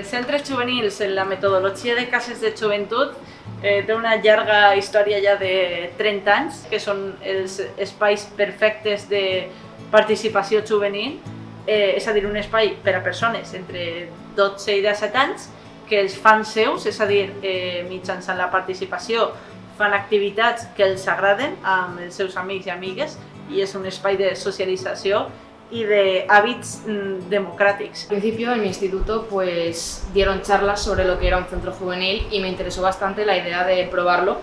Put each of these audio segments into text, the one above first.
Centres juvenils en la metodologia de cases de joventut té una llarga història ja de 30 anys, que són els espais perfectes de participació juvenil, és a dir, un espai per a persones entre 12 i 17 anys que els fan seus, és a dir, mitjançant la participació fan activitats que els agraden amb els seus amics i amigues i és un espai de socialització y de hábitos democráticos. Al principio en mi instituto pues dieron charlas sobre lo que era un centro juvenil y me interesó bastante la idea de probarlo.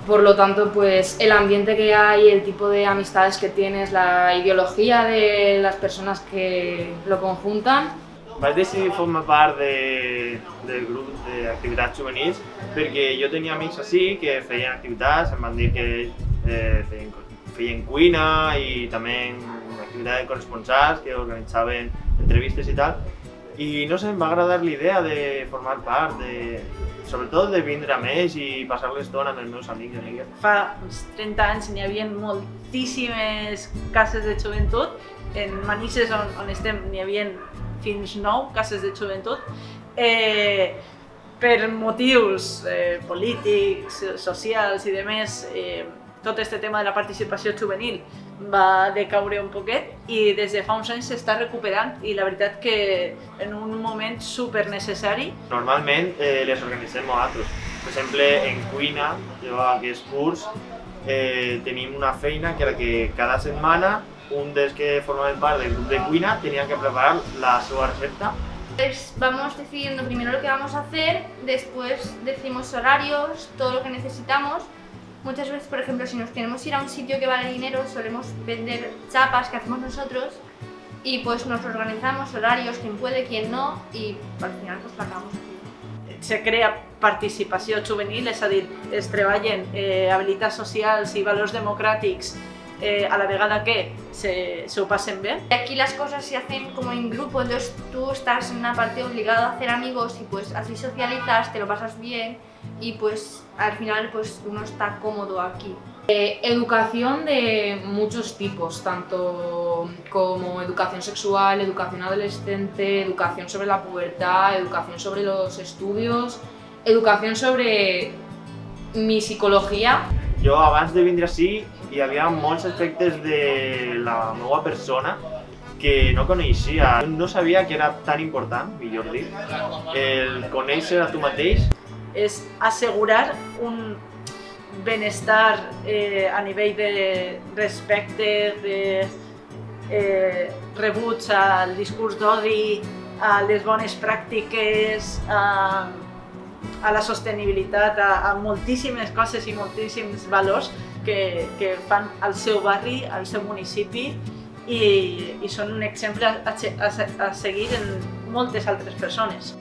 Por lo tanto, pues el ambiente que hay, el tipo de amistades que tienes, la ideología de las personas que lo conjuntan. Vaig decidir formar part del grup d'activitats juvenils perquè jo tenia amics així que feien activitats, em van dir que feien cuina i també activitats de corresponsals que organitzaven entrevistes i tal. I no sé, em va agradar l'idea de formar part, sobretot de vindre amb ells i passar l'estona amb els meus amics i amigues. Fa uns 30 anys n'hi havia moltíssimes cases de joventut. En Manises, on estem, n'hi havia fins 9 cases de joventut. Per motius polítics, socials i demés, tot aquest tema de la participació juvenil va decaure un poquet i des de fa uns anys s'està recuperant i la veritat que en un moment super necessari. Normalment les organitzem nosaltres. Per exemple, en cuina, jo a aquest curs tenim una feina que era que cada setmana un dels que formaven part del grup de cuina tenía que preparar la seva recepta. Pues vamos decidiendo primero lo que vamos a hacer, después decimos horarios, todo lo que necesitamos. Muchas veces, por ejemplo, si nos queremos ir a un sitio que vale dinero, solemos vender chapas que hacemos nosotros y pues nos organizamos horarios, quién puede, quién no, y al final pues la acabamos haciendo. Se crea participació juvenil, és a dir, es treballen habilitats socials i valors democràtics a la vegada que se ho passen bé. Aquí las cosas se hacen como en grupo, entonces tú estás en una parte obligado a hacer amigos y pues así socializas, te lo pasas bien y pues al final pues uno está cómodo aquí. Educación de muchos tipos, tanto como educación sexual, educación adolescente, educación sobre la pubertad, educación sobre los estudios, educación sobre mi psicología. Jo abans de vindre ací hi havia molts aspectes de la meva persona que no coneixia. No sabia que era tan important, millor dit, el conèixer a tu mateix. És assegurar un benestar a nivell de respecte, de rebuig al discurs d'odi, a les bones pràctiques, a la sostenibilitat, a moltíssimes coses i moltíssims valors que fan al seu barri, al seu municipi i són un exemple a seguir en moltes altres persones.